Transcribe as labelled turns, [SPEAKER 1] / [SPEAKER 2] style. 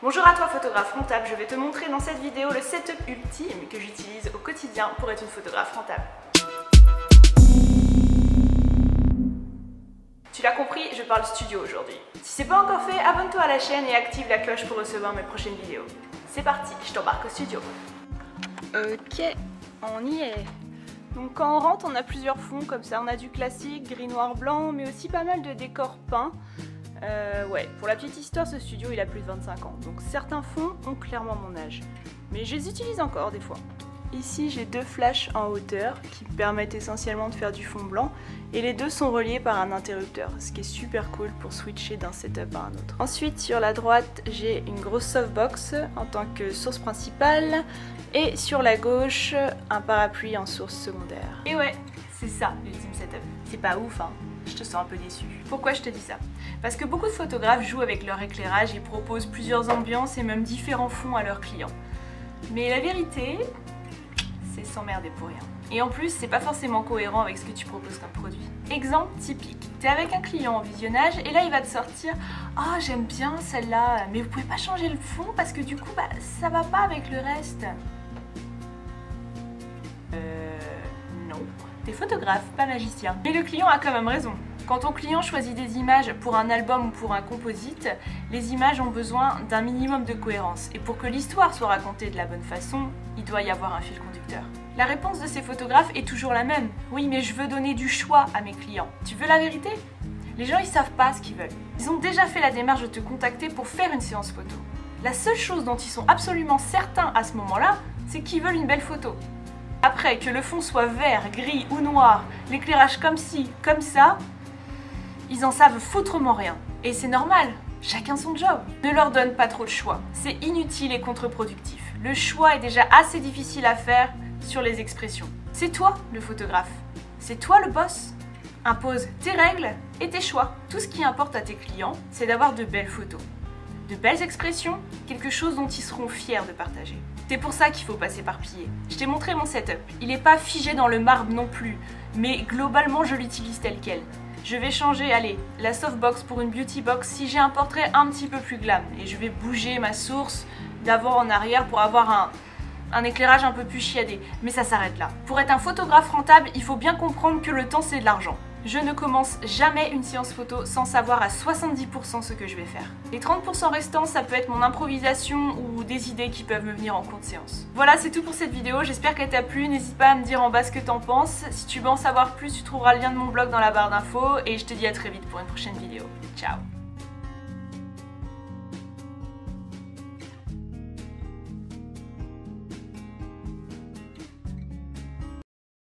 [SPEAKER 1] Bonjour à toi photographe rentable, je vais te montrer dans cette vidéo le setup ultime que j'utilise au quotidien pour être une photographe rentable. Tu l'as compris, je parle studio aujourd'hui. Si c'est pas encore fait, abonne-toi à la chaîne et active la cloche pour recevoir mes prochaines vidéos. C'est parti, je t'embarque au studio. Ok, on y est. Donc quand on rentre, on a plusieurs fonds comme ça. On a du classique, gris, noir, blanc, mais aussi pas mal de décors peints. Ouais, pour la petite histoire, ce studio il a plus de 25 ans, donc certains fonds ont clairement mon âge. Mais je les utilise encore des fois. Ici j'ai deux flashs en hauteur qui me permettent essentiellement de faire du fond blanc et les deux sont reliés par un interrupteur, ce qui est super cool pour switcher d'un setup à un autre. Ensuite sur la droite j'ai une grosse softbox en tant que source principale et sur la gauche un parapluie en source secondaire. Et ouais, c'est ça l'ultime setup. C'est pas ouf hein, je te sens un peu déçu. Pourquoi je te dis ça? Parce que beaucoup de photographes jouent avec leur éclairage et proposent plusieurs ambiances et même différents fonds à leurs clients. Mais la vérité, c'est s'emmerder pour rien. Et en plus, c'est pas forcément cohérent avec ce que tu proposes comme produit. Exemple typique, t'es avec un client en visionnage et là il va te sortir « Ah, oh, j'aime bien celle-là, mais vous pouvez pas changer le fond parce que du coup, ça va pas avec le reste. » Non. T'es photographe, pas magicien. Mais le client a quand même raison. Quand ton client choisit des images pour un album ou pour un composite, les images ont besoin d'un minimum de cohérence. Et pour que l'histoire soit racontée de la bonne façon, il doit y avoir un fil conducteur. La réponse de ces photographes est toujours la même. Oui, mais je veux donner du choix à mes clients. Tu veux la vérité? Les gens, ils savent pas ce qu'ils veulent. Ils ont déjà fait la démarche de te contacter pour faire une séance photo. La seule chose dont ils sont absolument certains à ce moment-là, c'est qu'ils veulent une belle photo. Après, que le fond soit vert, gris ou noir, l'éclairage comme ci, comme ça, ils en savent foutrement rien. Et c'est normal, chacun son job. Ne leur donne pas trop de choix, c'est inutile et contre-productif. Le choix est déjà assez difficile à faire sur les expressions. C'est toi le photographe, c'est toi le boss. Impose tes règles et tes choix. Tout ce qui importe à tes clients, c'est d'avoir de belles photos. De belles expressions, quelque chose dont ils seront fiers de partager. C'est pour ça qu'il faut pas s'éparpiller. Je t'ai montré mon setup, il n'est pas figé dans le marbre non plus, mais globalement je l'utilise tel quel. Je vais changer, allez, la softbox pour une beauty box si j'ai un portrait un petit peu plus glam. Et je vais bouger ma source d'avant en arrière pour avoir un éclairage un peu plus chiadé. Mais ça s'arrête là. Pour être un photographe rentable, il faut bien comprendre que le temps c'est de l'argent. Je ne commence jamais une séance photo sans savoir à 70% ce que je vais faire. Les 30% restants, ça peut être mon improvisation ou des idées qui peuvent me venir en cours de séance. Voilà, c'est tout pour cette vidéo, j'espère qu'elle t'a plu. N'hésite pas à me dire en bas ce que t'en penses. Si tu veux en savoir plus, tu trouveras le lien de mon blog dans la barre d'infos et je te dis à très vite pour une prochaine vidéo. Ciao!